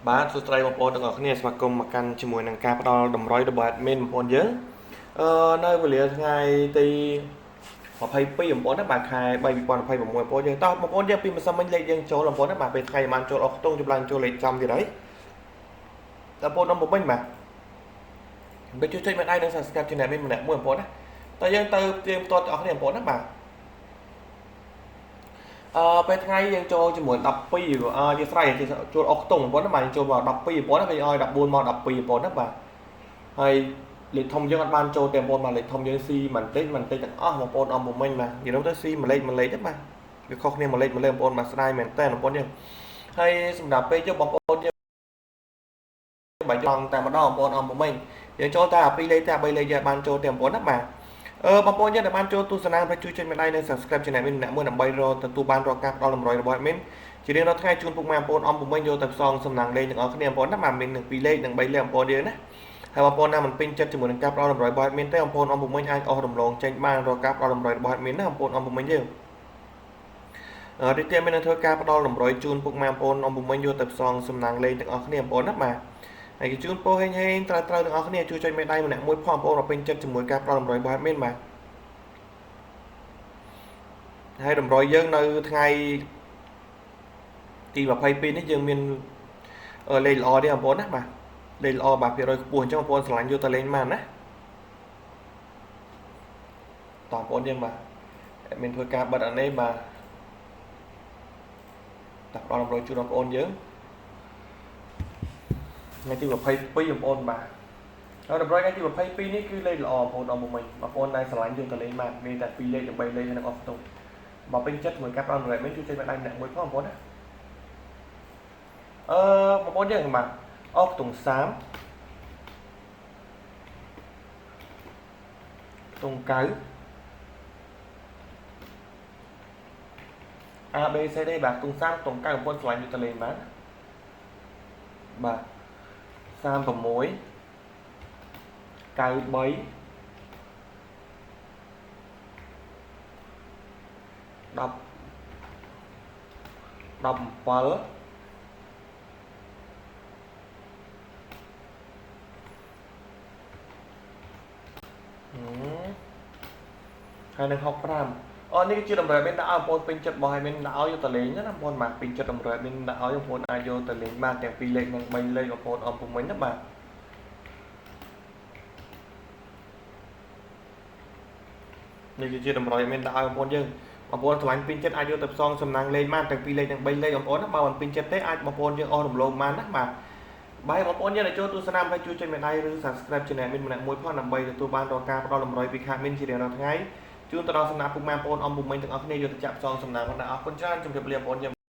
បាទសួស្តីបងប្អូនទាំងអស់គ្នាស្វាគមន៍មកកាន់ជាមួយនឹងការផ្ដល់តម្រុយរបស់ admin បងប្អូនយើងនៅវេលាថ្ងៃទី22បងប្អូនណាបាទខែ3 2026បងប្អូនយើងតោះបងប្អូនយើងពីម្សិលមិញលេខយើងចូលបងប្អូនណាបាទពេលថ្ងៃបានចូលអស់ខ្ទង់ចម្ឡើងចូលលេខចំទៀតហើយតើបងប្អូននំបំពេញបាទបើជួយចុចមើលដៃនិង subscribe channel នេះម្នាក់មួយបងប្អូនណាតើយើងទៅទៀមទាត់ទាំងអស់គ្នាបងប្អូនណាបាទពេលថ្ងៃយើងចូលជាមួយ12យើងស្រ័យចូលអស់ខ្ទង់បងប្អូនណាបាទយើងចូលមក12បងប្អូនណាគេឲ្យ14មក12បងប្អូនណាបាទហើយលេខធំយើងអត់បានចូលទេបងប្អូនបាទលេខធំយើងស៊ីបន្តិចទាំងអស់បងប្អូនអមមិញបាទនិយាយទៅស៊ីមួយលេខទេបាទវាខុសគ្នាមួយលេខបងប្អូនបាទស្ដាយមែនតើបងប្អូនយើងហើយសម្រាប់ពេលយកបងប្អូនយើងបើចង់តែម្ដងបងប្អូនអមមិញយើងចូលតែ2លេខតែ3លេខយើងបានចូលទេបងប្អូនណាបាទបងប្អូនយើងដែលបានចូលទស្សនាហើយជួយចុចមេដៃនិង subscribe channel នេះម្នាក់មួយដើម្បីរកទទួលបានរាល់ការផ្ដល់តម្រុយរបស់ admin ជារៀងរាល់ថ្ងៃជូនពុកម៉ែបងប្អូនអមមិញយកទៅផ្សងសំណាងលេខទាំងអស់គ្នាបងប្អូនណាបាទមាននឹង2លេខនិង3លេខបងប្អូនយើងណាហើយបងប្អូនណាមិនពេញចិត្តជាមួយនឹងការផ្ដល់តម្រុយរបស់ admin ទេបងប្អូនអមមិញអាចអស់រំលងចេញបានរាល់ការផ្ដល់តម្រុយរបស់ admin ណាបងប្អូនអមមិញយើងរីករាយមាននឹងធ្វើការផ្ដល់តម្រុយជូនពុកម៉ែបងប្អូនអមមិញយកទៅផ្សងសំណាងលេខទាំងអស់គ្នាបងប្អូនណាបាទហើយគេជូនពោហេងត្រូវទាំងអស់គ្នាជួយចុចមេដៃម្នាក់មួយផងបងប្អូនមកពេញចិត្តជាមួយការផ្ដល់តម្រុយរបស់ admin បាទហើយតម្រុយយើងនៅថ្ងៃទី22នេះយើងមានលេខល្អទេបងប្អូនណាបាទលេខល្អបាទភាគរយខ្ពស់អញ្ចឹងបងប្អូនស្រឡាញ់យកទៅលេងបានណាតោះបងប្អូនយើងបាទមានធ្វើការបិទអានេះបាទដាក់ដល់តម្រុយជូនបងប្អូនយើងថ្ងៃទី22បងប្អូនបាទហើយតម្រុយថ្ងៃទី22នេះគឺលេខល្អបងប្អូនបងប្អូនដែលស្រឡាញ់យកទៅលេងបានមានតែ2លេខ3លេខនៅអស់ផ្ទុកបើពេញចិត្តជាមួយការផ្ដល់តម្រុយមិនជួយចេញមកដៃម្នាក់មួយផងបងប្អូនណាបងប្អូនយើងបាទអស់ខ្ទង់30ខ្ទង់9 A B C D បាទខ្ទង់30ខ្ទង់9បងប្អូនឆ្លាញ់យកទៅលេងបានបាទ36 93 17 ហើយនឹង65នេះគឺជាតម្រុយមានដាក់ឲ្យបងប្អូនពេញចិត្តរបស់ឲ្យមានដាក់ឲ្យយកទៅលេងណាបងប្អូនបាទពេញចិត្តតម្រុយមានដាក់ឲ្យបងប្អូនអាចយកទៅលេងបានទាំង2លេខនិង3លេខបងប្អូនអមពុំមិញណាបាទនេះគឺជាតម្រុយមានដាក់ឲ្យបងប្អូនយើងបងប្អូនឆ្លាញ់ពេញចិត្តអាចយកទៅផ្សងសំណាងលេខបានទាំង2លេខនិង3លេខបងប្អូនណាបើមិនពេញចិត្តទេអាចបងប្អូនយើងអស់រំលោភបានណាបាទបាយបងប្អូនយើងដែលចូលទស្សនាហើយជួយចុចមេដៃឬ subscribe channel មានម្នាក់មួយផងដើម្បីទទួលបានរាល់ការផ្ដល់តម្រុយពីខាងមានជារៀងរាល់ថ្ងៃជូនទៅដល់សំណាក់ពុកម៉ែបងប្អូនអមពុំមិញទាំងអស់គ្នាយកទៅចាក់ផ្សងសំណាងផងដែរអរគុណច្រើនជម្រាបលាបងប្អូនយើង